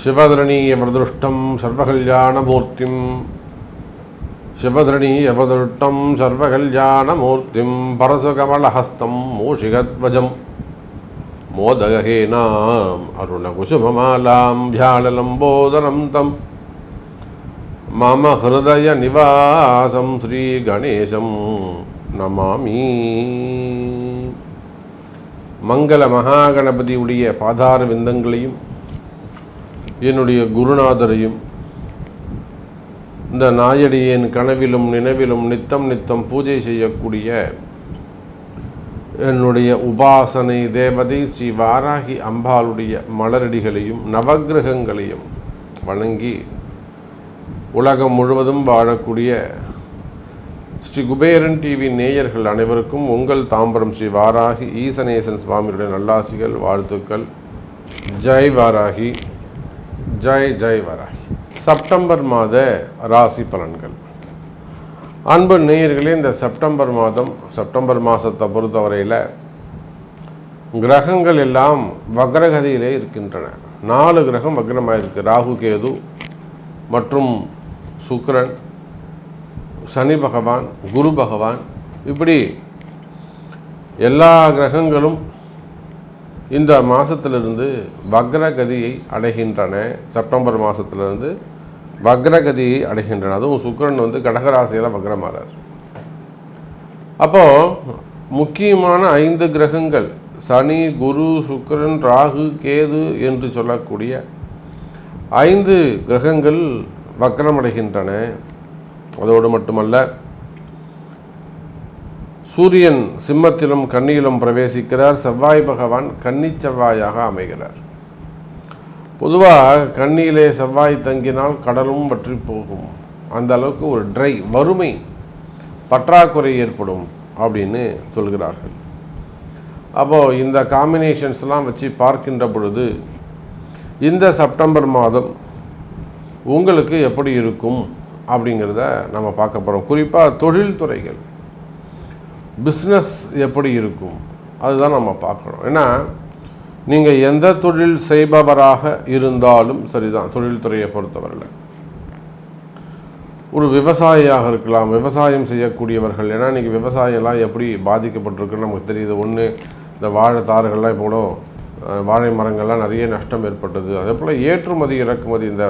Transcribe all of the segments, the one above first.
சிவதரணீயவதருஷ்டம் சர்வகல்யாணமூர்த்திம் சிவதரணீயவதருஷ்டம் சர்வகல்யாணமூர்த்திம் பரசுகமலஹஸ்தம் மூஷிகத்வஜம் மோதகஹேனாம் அருணகுசுமமாலாம் வியாழலம்போதரம் தம் மம ஹிருதய நிவாசம் ஸ்ரீ கணேசம் நமாமி. மங்கள மகாகணபதியுடைய பாதார விந்தங்களையும் என்னுடைய குருநாதரையும் இந்த நாயடியின் கனவிலும் நினைவிலும் நித்தம் நித்தம் பூஜை செய்யக்கூடிய என்னுடைய உபாசனை தேவதை ஸ்ரீ வாராகி அம்பாளுடைய மலரடிகளையும் நவக்கிரகங்களையும் வணங்கி உலகம் முழுவதும் வாழக்கூடிய ஸ்ரீ குபேரன் டிவி நேயர்கள் அனைவருக்கும் உங்கள் தாம்பரம் ஸ்ரீ வாராகி ஈசனேசன் சுவாமியுடைய நல்லாசிகள், வாழ்த்துக்கள். ஜெய் வாராகி, ஜெய் ஜெய் வாராகி. செப்டம்பர் மாத ராசி பலன்கள். அன்பு நேயர்களே, இந்த செப்டம்பர் மாதத்தை பொறுத்தவரையில் கிரகங்கள் எல்லாம் வக்ரகதியிலே இருக்கின்றன. 4 கிரகம் வக்ரமாக இருக்குது. ராகு, கேது மற்றும் சுக்கிரன், சனி பகவான், குரு பகவான், இப்படி எல்லா கிரகங்களும் இந்த மாதத்திலிருந்து வக்ரகதியை அடைகின்றன. செப்டம்பர் மாதத்திலிருந்து வக்ரகதியை அடைகின்றன. அதுவும் சுக்கிரன் கடகராசியில் வக்ரமாறார். அப்போது முக்கியமான 5 கிரகங்கள் சனி, குரு, சுக்கிரன், ராகு, கேது என்று சொல்லக்கூடிய 5 கிரகங்கள் வக்ரமடைகின்றன. அதோடு மட்டுமல்ல, சூரியன் சிம்மத்திலும் கன்னியிலும் பிரவேசிக்கிறார். செவ்வாய் பகவான் கன்னி செவ்வாயாக அமைகிறார். பொதுவாக கன்னியிலே செவ்வாய் தங்கினால் கடலும் வற்றி போகும். அந்த அளவுக்கு ஒரு வறுமை பற்றாக்குறை ஏற்படும் அப்படின்னு சொல்கிறார்கள். அப்போது இந்த காம்பினேஷன்ஸ்லாம் வச்சு பார்க்கின்ற பொழுது இந்த செப்டம்பர் மாதம் உங்களுக்கு எப்படி இருக்கும் அப்படிங்கிறத நம்ம பார்க்க போகிறோம். குறிப்பாக தொழில்துறைகள், பிஸ்னஸ் எப்படி இருக்கும் அதுதான் நம்ம பார்க்கணும். ஏன்னா நீங்கள் எந்த தொழில் செய்பவராக இருந்தாலும் சரிதான், தொழில்துறையை பொறுத்தவரையில் ஒரு விவசாயியாக இருக்கலாம், விவசாயம் செய்யக்கூடியவர்கள். ஏன்னா இன்றைக்கி விவசாயம்லாம் எப்படி பாதிக்கப்பட்டிருக்குன்னு நமக்கு தெரியுது. ஒன்று, இந்த வாழை தாறுகள்லாம் இப்போ கூட வாழை மரங்கள்லாம் நிறைய நஷ்டம் ஏற்பட்டது. அதே போல் ஏற்றுமதி இறக்குமதி, இந்த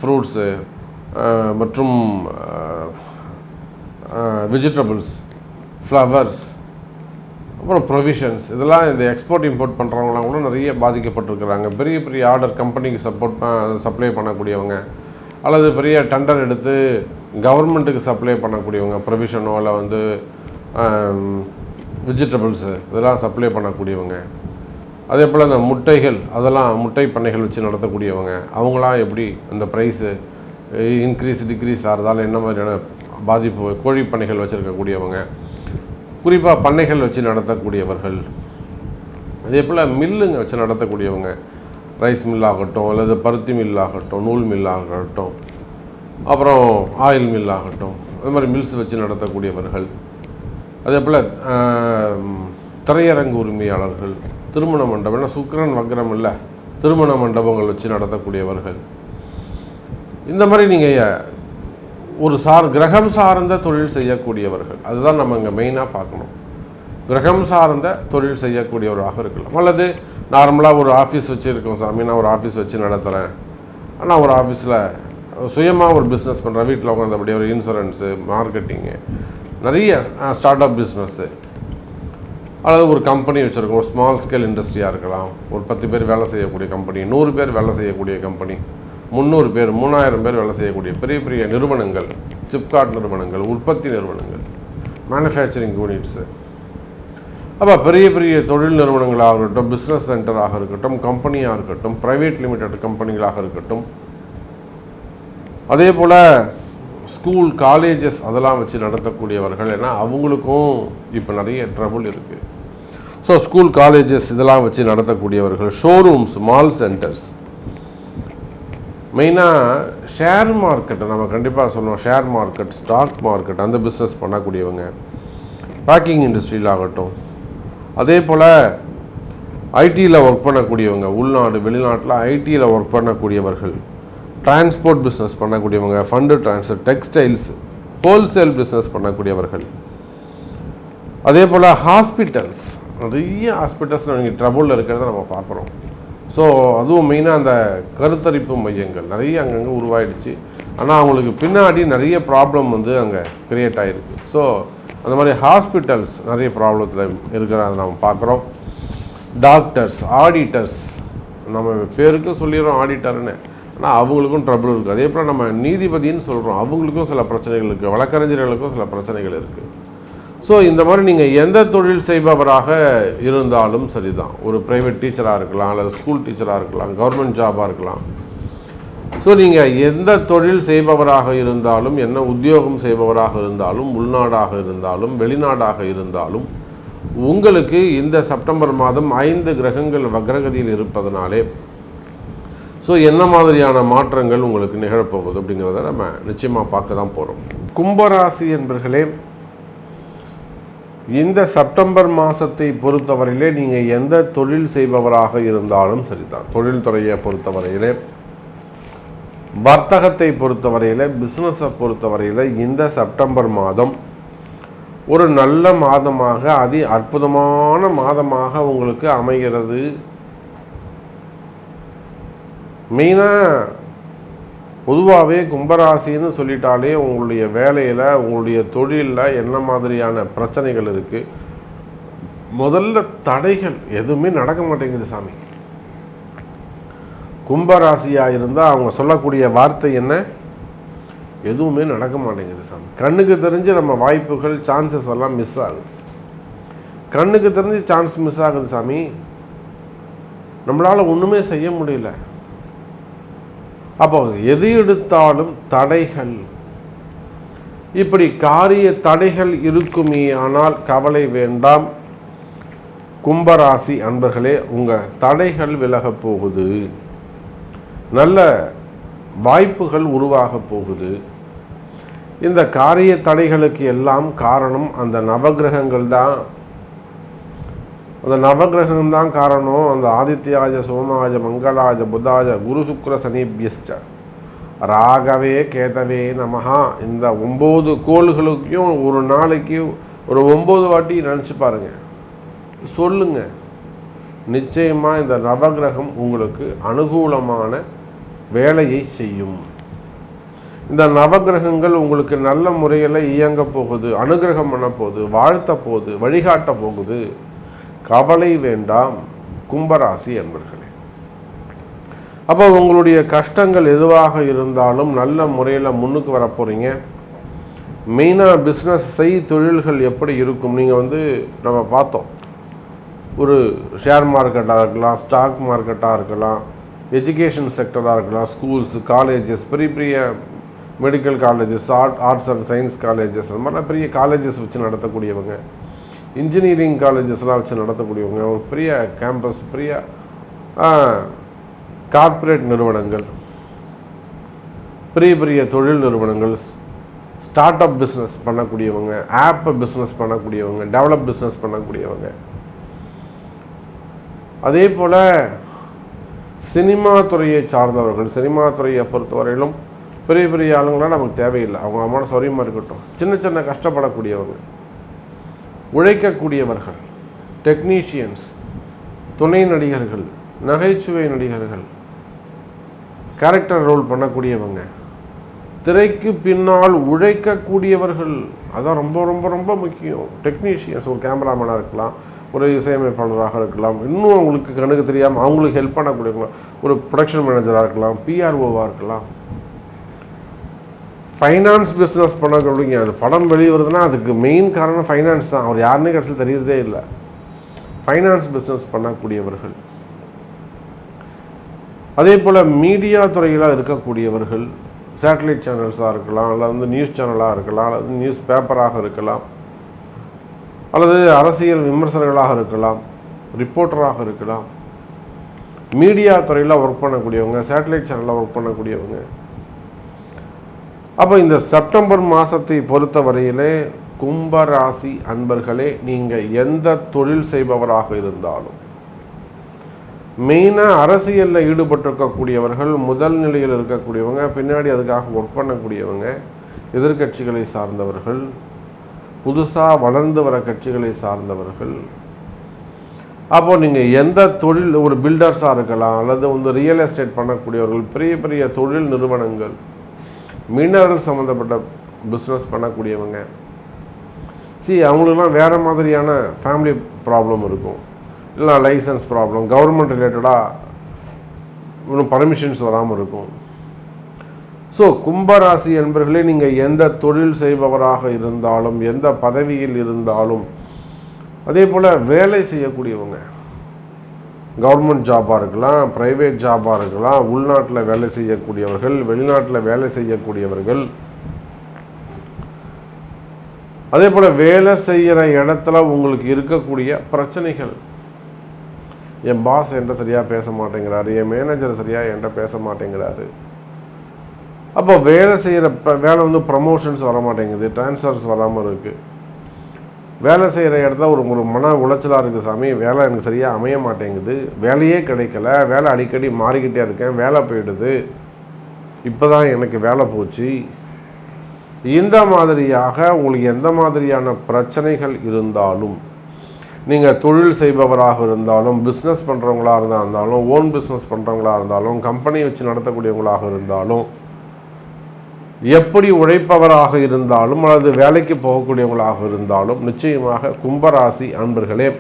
ஃப்ரூட்ஸு மற்றும் வெஜிடபிள்ஸ், ஃப்ளவர்ஸ், அப்புறம் ப்ரொவிஷன்ஸ், இதெல்லாம் இந்த எக்ஸ்போர்ட் இம்போர்ட் பண்ணுறவங்களாம் கூட நிறைய பாதிக்கப்பட்டிருக்கிறாங்க. பெரிய பெரிய ஆர்டர் கம்பெனிக்கு சப்ளை பண்ணக்கூடியவங்க, அல்லது பெரிய டெண்டர் எடுத்து கவர்மெண்ட்டுக்கு சப்ளை பண்ணக்கூடியவங்க, ப்ரொவிஷனோ இல்லை வெஜிடபிள்ஸு இதெல்லாம் சப்ளை பண்ணக்கூடியவங்க. அதே போல் இந்த முட்டைகள், அதெல்லாம் முட்டை பண்ணைகள் வச்சு நடத்தக்கூடியவங்க, அவங்களாம் எப்படி இந்த ப்ரைஸு இன்க்ரீஸ் டிக்ரீஸ் ஆகிறதால என்ன மாதிரியான பாதிப்பு, கோழி பண்ணைகள் வச்சுருக்கக்கூடியவங்க, குறிப்பாக பண்ணைகள் வச்சு நடத்தக்கூடியவர்கள், அதே போல் மில்லுங்க வச்சு நடத்தக்கூடியவங்க, ரைஸ் மில்லாகட்டும் அல்லது பருத்தி மில்லாகட்டும், நூல் மில்லாகட்டும், அப்புறம் ஆயில் மில்லாகட்டும், அது மாதிரி மில்ஸ் வச்சு நடத்தக்கூடியவர்கள், அதே போல் திரையரங்கு உரிமையாளர்கள், திருமண மண்டபம், ஏன்னா சுக்கிரன் வக்ரம் இல்லை, திருமண மண்டபங்கள் வச்சு நடத்தக்கூடியவர்கள், இந்த மாதிரி நீங்கள் ஒரு கிரகம் சார்ந்த தொழில் செய்யக்கூடியவர்கள், அதுதான் நம்ம இங்கே மெயினாக பார்க்கணும். கிரகம் சார்ந்த தொழில் செய்யக்கூடியவராக இருக்கலாம். அல்லது நார்மலாக ஒரு ஆஃபீஸ் வச்சுருக்கோம் சாமி, நான் ஒரு ஆஃபீஸ் வச்சு நடத்துகிறேன், ஆனால் ஒரு ஆஃபீஸில் சுயமாக ஒரு பிஸ்னஸ் பண்ணுறேன், வீட்டில் உட்காந்தபடியே ஒரு இன்சூரன்ஸு, மார்க்கெட்டிங்கு, நிறைய ஸ்டார்ட் அப் பிஸ்னஸ்ஸு, அல்லது ஒரு கம்பெனி வச்சுருக்கோம், ஒரு ஸ்மால் ஸ்கேல் இண்டஸ்ட்ரியாக இருக்கலாம், ஒரு 10 பேர் வேலை செய்யக்கூடிய கம்பெனி, 100 பேர் வேலை செய்யக்கூடிய கம்பெனி, 300 பேர் 3000 பேர் வேலை செய்யக்கூடிய பெரிய பெரிய நிறுவனங்கள், சிப்காட் நிறுவனங்கள், உற்பத்தி நிறுவனங்கள், மேனுஃபேக்சரிங் யூனிட்ஸு. அப்போ பெரிய பெரிய தொழில் நிறுவனங்களாக இருக்கட்டும், பிஸ்னஸ் சென்டராக இருக்கட்டும், கம்பெனியாக இருக்கட்டும், ப்ரைவேட் லிமிடெட் கம்பெனிகளாக இருக்கட்டும், அதே போல் ஸ்கூல் காலேஜஸ் அதெல்லாம் வச்சு நடத்தக்கூடியவர்கள். ஏன்னா அவங்களுக்கும் இப்போ நிறைய ட்ரபுள் இருக்குது. ஸோ ஸ்கூல் காலேஜஸ் இதெல்லாம் வச்சு நடத்தக்கூடியவர்கள், ஷோரூம்ஸ், மால் சென்டர்ஸ், மெயினாக ஷேர் மார்க்கெட்டை நம்ம கண்டிப்பாக சொல்லணும். ஷேர் மார்க்கெட், ஸ்டாக் மார்க்கெட், அந்த பிஸ்னஸ் பண்ணக்கூடியவங்க, பேக்கிங் இண்டஸ்ட்ரியில் ஆகட்டும், அதே போல் ஐடியில் ஒர்க் பண்ணக்கூடியவங்க, உள்நாடு வெளிநாட்டில் ஐடியில் ஒர்க் பண்ணக்கூடியவர்கள், டிரான்ஸ்போர்ட் பிஸ்னஸ் பண்ணக்கூடியவங்க, fund transfer, textiles, wholesale business பண்ணக்கூடியவர்கள், அதே போல் ஹாஸ்பிட்டல்ஸ், நிறைய ஹாஸ்பிட்டல்ஸ் நீங்கள் ட்ரபுளில் இருக்கிறத நம்ம பார்க்குறோம். ஸோ அதுவும் மெயினாக அந்த கருத்தரிப்பு மையங்கள் நிறைய அங்கங்கே உருவாயிடுச்சு. ஆனால் அவங்களுக்கு பின்னாடி நிறைய ப்ராப்ளம் அங்கே க்ரியேட் ஆகிருக்கு. ஸோ அந்த மாதிரி ஹாஸ்பிட்டல்ஸ் நிறைய ப்ராப்ளத்தில் இருக்கிறத நம்ம பார்க்குறோம். டாக்டர்ஸ், ஆடிட்டர்ஸ், நம்ம பேருக்கு சொல்லிடுறோம் ஆடிட்டர்னு, ஆனால் அவங்களுக்கும் ட்ரபிள் இருக்குது. அதே போல் நம்ம நீதிபதின்னு சொல்கிறோம், அவங்களுக்கும் சில பிரச்சனைகள் இருக்குது, வழக்கறிஞர்களுக்கும் சில பிரச்சனைகள் இருக்குது. ஸோ இந்த மாதிரி நீங்கள் எந்த தொழில் செய்பவராக இருந்தாலும் சரிதான், ஒரு ப்ரைவேட் டீச்சராக இருக்கலாம், அல்லது ஸ்கூல் டீச்சராக இருக்கலாம், கவர்மெண்ட் ஜாபாக இருக்கலாம். ஸோ நீங்கள் எந்த தொழில் செய்பவராக இருந்தாலும், என்ன உத்தியோகம் செய்பவராக இருந்தாலும், உள்நாடாக இருந்தாலும் வெளிநாடாக இருந்தாலும், உங்களுக்கு இந்த செப்டம்பர் மாதம் 5 கிரகங்கள் வக்ரகதியில் இருப்பதனாலே ஸோ என்ன மாதிரியான மாற்றங்கள் உங்களுக்கு நிகழப்போகுது அப்படிங்கிறத நம்ம நிச்சயமாக பார்க்க தான் போகிறோம். கும்பராசி என்பர்களே, இந்த செப்டம்பர் மாதத்தை பொறுத்தவரையிலே நீங்கள் எந்த தொழில் செய்பவராக இருந்தாலும் சரிதான், தொழில்துறையை பொறுத்தவரையிலே, வர்த்தகத்தை பொறுத்தவரையில், பிஸ்னஸை பொறுத்தவரையில் இந்த செப்டம்பர் மாதம் ஒரு நல்ல மாதமாக, அதி அற்புதமான மாதமாக உங்களுக்கு அமைகிறது. மெயினாக பொதுவாகவே கும்பராசின்னு சொல்லிட்டாலே உங்களுடைய வேலையில், உங்களுடைய தொழிலில் என்ன மாதிரியான பிரச்சனைகள் இருக்குது? முதல்ல தடைகள் எதுவுமே நடக்க மாட்டேங்குது சாமி. கும்பராசியாக இருந்தால் அவங்க சொல்லக்கூடிய வார்த்தை என்ன? எதுவுமே நடக்க மாட்டேங்குது சாமி. கண்ணுக்கு தெரிஞ்சு நம்ம வாய்ப்புகள், சான்சஸ் எல்லாம் மிஸ் ஆகுது. கண்ணுக்கு தெரிஞ்சு சான்ஸ் மிஸ் ஆகுது சாமி, நம்மளால் ஒன்றுமே செய்ய முடியல. அப்போ எது எடுத்தாலும் தடைகள், இப்படி காரிய தடைகள் இருக்குமே. ஆனால் கவலை வேண்டாம் கும்பராசி அன்பர்களே, உங்கள் தடைகள் விலக போகுது, நல்ல வாய்ப்புகள் உருவாக போகுது. இந்த காரிய தடைகளுக்கு எல்லாம் காரணம் அந்த நவகிரகங்கள் தான். அந்த நவகிரகம் தான் காரணம். அந்த ஆதித்யாஜ, சோமாஜ, மங்களாஜ, புதாஜ, குரு சுக்ர சனிபியஸ்ச ராகவே கேதவே நமஹா. இந்த 9 கோள்களுக்கும் ஒரு நாளைக்கு ஒரு 9 வாட்டி நினச்சி பாருங்க, சொல்லுங்க. நிச்சயமாக இந்த நவகிரகம் உங்களுக்கு அனுகூலமான வேலையை செய்யும். இந்த நவகிரகங்கள் உங்களுக்கு நல்ல முறையில் இயங்க போகுது, அனுகிரகம் பண்ண போகுது, வாழ்த்த போகுது, வழிகாட்ட போகுது. கவலை வேண்டாம் கும்பராசி என்பர்களே. அப்போ உங்களுடைய கஷ்டங்கள் எதுவாக இருந்தாலும் நல்ல முறையில் முன்னுக்கு வர போகிறீங்க. மெயினாக பிஸ்னஸ் தொழில்கள் எப்படி இருக்கும்? நீங்கள் நம்ம பார்த்தோம், ஒரு ஷேர் மார்க்கெட்டாக இருக்கலாம், ஸ்டாக் மார்க்கெட்டாக இருக்கலாம், எஜுகேஷன் செக்டராக இருக்கலாம், ஸ்கூல்ஸ், காலேஜஸ், பெரிய பெரிய medical colleges, arts and science colleges, அந்த மாதிரிலாம் பெரிய காலேஜஸ் வச்சு நடத்தக்கூடியவங்க, இன்ஜினியரிங் காலேஜஸ்லாம் வச்சு நடத்தக்கூடியவங்க, ஒரு பெரிய கேம்பஸ், பெரிய கார்ப்பரேட் நிறுவனங்கள், பெரிய பெரிய தொழில் நிறுவனங்கள், ஸ்டார்ட் அப் பிஸ்னஸ் பண்ணக்கூடியவங்க, ஆப் பிஸ்னஸ் பண்ணக்கூடியவங்க, டெவலப் பிஸ்னஸ் பண்ணக்கூடியவங்க, அதே போல் சினிமா துறையை சார்ந்தவர்கள். சினிமா துறையை பொறுத்தவரையிலும் பெரிய பெரிய ஆளுங்களாம் நமக்கு தேவையில்லை, அவங்க அம்மாவோட சௌரியமாக இருக்கட்டும். சின்ன சின்ன கஷ்டப்படக்கூடியவங்க, உழைக்கக்கூடியவர்கள், டெக்னீஷியன்ஸ், துணை நடிகர்கள், நகைச்சுவை நடிகர்கள், கேரக்டர் ரோல் பண்ணக்கூடியவங்க, திரைக்கு பின்னால் உழைக்கக்கூடியவர்கள், அதான் ரொம்ப ரொம்ப ரொம்ப முக்கியம். டெக்னீஷியன்ஸ், ஒரு கேமராமேனாக இருக்கலாம், ஒரு இசையமைப்பாளராக இருக்கலாம், இன்னும் அவங்களுக்கு கணக்கு தெரியாமல் அவங்களுக்கு ஹெல்ப் பண்ணக்கூடியவங்க, ஒரு ப்ரொடக்ஷன் மேனேஜராக இருக்கலாம், பிஆர்ஓவாக இருக்கலாம், ஃபைனான்ஸ் பிஸ்னஸ் பண்ணக்கூடிய. அது படம் வெளியே வருதுன்னா அதுக்கு மெயின் காரணம் ஃபைனான்ஸ் தான். அவர் யாருன்னே கடைசியில் தெரியறதே இல்லை. ஃபைனான்ஸ் பிஸ்னஸ் பண்ணக்கூடியவர்கள், அதே போல் மீடியா துறையில் இருக்கக்கூடியவர்கள், சேட்டலைட் சேனல்ஸாக இருக்கலாம், அல்லது நியூஸ் சேனலாக இருக்கலாம், அல்லது நியூஸ் பேப்பராக இருக்கலாம், அல்லது அரசியல் விமர்சகர்களாக இருக்கலாம், ரிப்போர்ட்டராக இருக்கலாம், மீடியா துறையில் ஒர்க் பண்ணக்கூடியவங்க, சேட்டலைட் சேனலில் ஒர்க் பண்ணக்கூடியவங்க. அப்போ இந்த செப்டம்பர் மாதத்தை பொறுத்த வரையிலே கும்பராசி அன்பர்களே, நீங்கள் எந்த தொழில் செய்பவராக இருந்தாலும், மெயினாக அரசியலில் ஈடுபட்டிருக்கக்கூடியவர்கள், முதல் நிலையில் இருக்கக்கூடியவங்க, பின்னாடி அதுக்காக ஒர்க் பண்ணக்கூடியவங்க, எதிர்கட்சிகளை சார்ந்தவர்கள், புதுசாக வளர்ந்து வர கட்சிகளை சார்ந்தவர்கள், அப்போது நீங்கள் எந்த தொழில், ஒரு பில்டர்ஸாக இருக்கலாம், அல்லது ரியல் எஸ்டேட் பண்ணக்கூடியவர்கள், பெரிய பெரிய தொழில் நிறுவனங்கள், மினரல் சம்மந்தப்பட்ட பிஸ்னஸ் பண்ணக்கூடியவங்க, அவங்களுக்குலாம் வேறு மாதிரியான ஃபேமிலி ப்ராப்ளம் இருக்கும், இல்லை லைசன்ஸ் ப்ராப்ளம், கவர்மெண்ட் ரிலேட்டடாக இன்னும் பர்மிஷன்ஸ் வராமல் இருக்கும். ஸோ கும்பராசி என்பர்களே, நீங்கள் எந்த தொழில் செய்பவராக இருந்தாலும், எந்த பதவியில் இருந்தாலும், அதே போல் வேலை செய்யக்கூடியவங்க, கவர்மெண்ட் ஜாபாக இருக்கலாம், ப்ரைவேட் ஜாபாக இருக்கலாம், உள்நாட்டில் வேலை செய்யக்கூடியவர்கள், வெளிநாட்டில் வேலை செய்யக்கூடியவர்கள், அதே போல் வேலை செய்கிற இடத்துல உங்களுக்கு இருக்கக்கூடிய பிரச்சனைகள், என் பாஸ் என்கிட்ட சரியாக பேச மாட்டேங்கிறாரு, என் மேனேஜர் சரியாக என்கிட்ட பேச மாட்டேங்கிறாரு, அப்போ வேலை செய்கிற வேலை ப்ரமோஷன்ஸ் வர மாட்டேங்குது, ட்ரான்ஸ்ஃபர்ஸ் வராமல் இருக்குது, வேலை செய்கிற இடத்துல ஒரு மன உளைச்சலாக இருக்குது, சாமி வேலை எனக்கு சரியாக அமைய மாட்டேங்குது, வேலையே கிடைக்கல, வேலை அடிக்கடி மாறிக்கிட்டே இருக்கேன், வேலை போயிடுது, இப்போ தான் எனக்கு வேலை போச்சு. இந்த மாதிரியாக உங்களுக்கு எந்த மாதிரியான பிரச்சனைகள் இருந்தாலும், நீங்கள் தொழில் செய்பவராக இருந்தாலும், பிஸ்னஸ் பண்ணுறவங்களாக இருந்தாலும், ஓன் பிஸ்னஸ் பண்ணுறவங்களாக இருந்தாலும், கம்பெனி வச்சு நடத்தக்கூடியவங்களாக இருந்தாலும், எப்படி உழைப்பவராக இருந்தாலும், அல்லது வேலைக்கு போகக்கூடியவங்களாக இருந்தாலும், நிச்சயமாக கும்பராசி அன்பர்களே,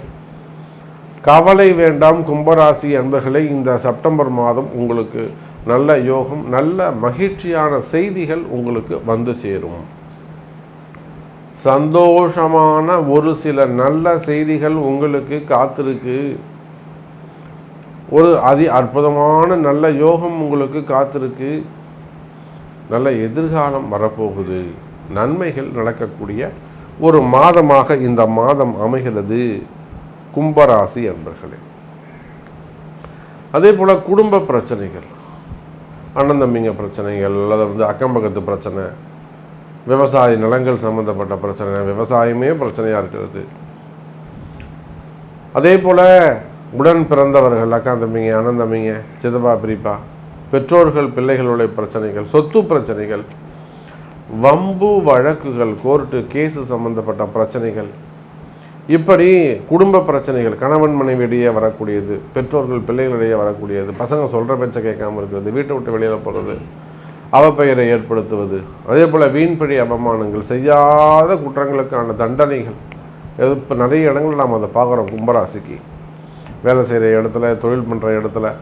கவலை வேண்டாம். கும்பராசி அன்பர்களே, இந்த செப்டம்பர் மாதம் உங்களுக்கு நல்ல யோகம், நல்ல மகிழ்ச்சியான செய்திகள் உங்களுக்கு வந்து சேரும். சந்தோஷமான ஒரு சில நல்ல செய்திகள் உங்களுக்கு காத்திருக்கு. ஒரு அற்புதமான நல்ல யோகம் உங்களுக்கு காத்திருக்கு. நல்ல எதிர்காலம் வரப்போகுது. நன்மைகள் நடக்கக்கூடிய ஒரு மாதமாக இந்த மாதம் அமைகிறது கும்பராசி அன்பர்களே. அதே போல் குடும்ப பிரச்சனைகள், அண்ணன் தம்பிங்க பிரச்சனைகள், அல்லது அக்கம் பக்கத்து பிரச்சனை, விவசாய நிலங்கள் சம்மந்தப்பட்ட பிரச்சனை, விவசாயமே பிரச்சனையாக இருக்கிறது. அதே போல் உடன் பிறந்தவர்கள், அக்கா தம்பிங்க, அண்ணன் தம்பிங்க, சித்தப்பா பிரிப்பா, பெற்றோர்கள் பிள்ளைகளுடைய பிரச்சனைகள், சொத்து பிரச்சனைகள், வம்பு வழக்குகள், கோர்ட்டு கேஸு சம்மந்தப்பட்ட பிரச்சனைகள், இப்படி குடும்ப பிரச்சனைகள், கணவன் மனைவியிடையே வரக்கூடியது, பெற்றோர்கள் பிள்ளைகளிடையே வரக்கூடியது, பசங்க சொல்கிற பேச்சை கேட்காமல் இருக்கிறது, வீட்டை விட்டு வெளியில் போகிறது, அவப்பெயரை ஏற்படுத்துவது, அதே போல் வீண்பழி அவமானங்கள், செய்யாத குற்றங்களுக்கான தண்டனைகள், இப்போ நிறைய இடங்கள் நாம் அதை பார்க்குறோம். கும்பராசிக்கு வேலை செய்கிற இடத்துல, தொழில் பண்ணுற இடத்துல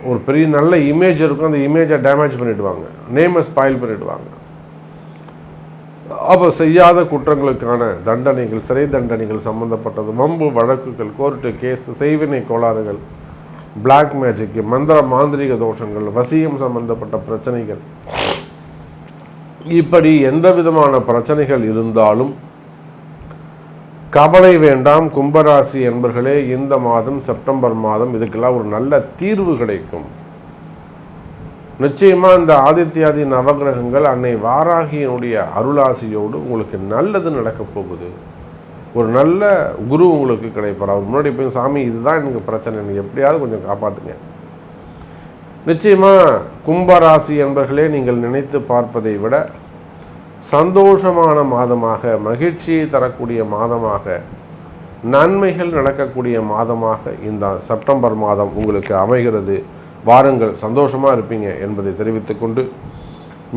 ஒரு பெரிய நல்ல இமேஜ் இருக்கும், அந்த இமேஜை டேமேஜ் பண்ணிவிடுவாங்க, நேமை ஸ்பாயில் பண்ணிவிடுவாங்க. அப்போ செய்யாத குற்றங்களுக்கான தண்டனைகள், சிறை தண்டனைகள் சம்மந்தப்பட்டது, வம்பு வழக்குகள், கோர்ட்டு கேஸ், செய்வினை கோளாறுகள், பிளாக் மேஜிக், மந்திர மாந்திரிக தோஷங்கள், வசியம் சம்பந்தப்பட்ட பிரச்சனைகள், இப்படி எந்த விதமான பிரச்சனைகள் இருந்தாலும் கவலை வேண்டாம். கும்பராசி என்பர்களே, இந்த மாதம் செப்டம்பர் மாதம் இதுக்கெல்லாம் ஒரு நல்ல தீர்வு கிடைக்கும். நிச்சயமாக இந்த ஆதித்யாதி நவகிரகங்கள் அன்னை வாராகியினுடைய அருளாசியோடு உங்களுக்கு நல்லது நடக்கப் போகுது. ஒரு நல்ல குரு உங்களுக்கு கிடைப்பார். அவர் முன்னாடி போய், சாமி இதுதான் எனக்கு பிரச்சனை, எனக்கு எப்படியாவது கொஞ்சம் காப்பாற்றுங்க. நிச்சயமாக கும்பராசி என்பர்களே, நீங்கள் நினைத்து பார்ப்பதை விட சந்தோஷமான மாதமாக, மகிழ்ச்சியை தரக்கூடிய மாதமாக, நன்மைகள் நடக்கக்கூடிய மாதமாக இந்த செப்டம்பர் மாதம் உங்களுக்கு அமைகிறது. வாருங்கள், சந்தோஷமாக இருப்பீங்க என்பதை தெரிவித்துக்கொண்டு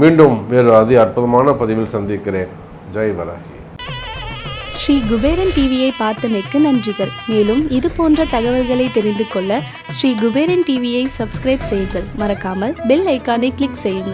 மீண்டும் வேறு அற்புதமான பதிவில் சந்திக்கிறேன். ஜெய் வராகி. ஸ்ரீ குபேரன் டிவியை பார்த்தமைக்கு நன்றிகள். மேலும் இது போன்ற தகவல்களை தெரிந்து கொள்ள ஸ்ரீ குபேரன் டிவியை சப்ஸ்கிரைப் செய்யுங்கள். மறக்காமல் பெல் ஐக்கானை கிளிக் செய்யுங்கள்.